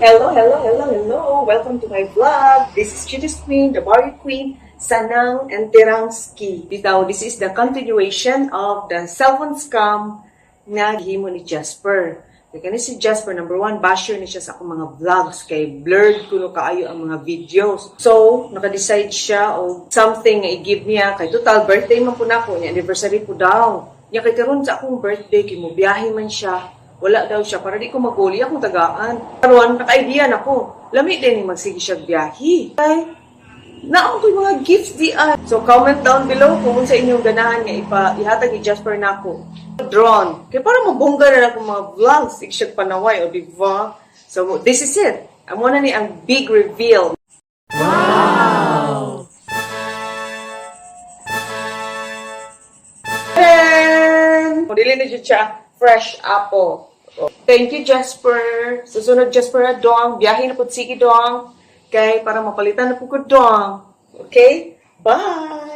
Hello. Welcome to my vlog. This is Judy's Queen, the Barrio Queen, Sanang and Tirangski. This is the continuation of the cellphone scam na gihimo ni Jasper. Kaya si Jasper, number one, basher ni siya sa akong mga vlogs kay blurred kuno kaayo ang mga videos. So, naka-decide siya o something nga i-give niya kay total birthday man po na ko, anniversary po daw. Niya kay karon sa akong birthday kay mo biyahe man siya. Wala daw siya para di ko maguli akong tagaan. Karon naka-idea na ko. Lami din magsige siya biyahe. Ay, naon ko yung mga gifts di ay. So comment down below kung sa inyong ganahan nga ihatag ni Jasper nako. Drone. Kaya para mabongga na lang mga vlogs, siya panaway o diba? So this is it. Amo na ni ang big reveal. Wow! And dili na siya fresh apple. Thank you, Jasper. Susunod, Jasper, doang. Biyahe na po, sige, doang. Okay, para mapalitan na po ko, doang. Okay? Bye!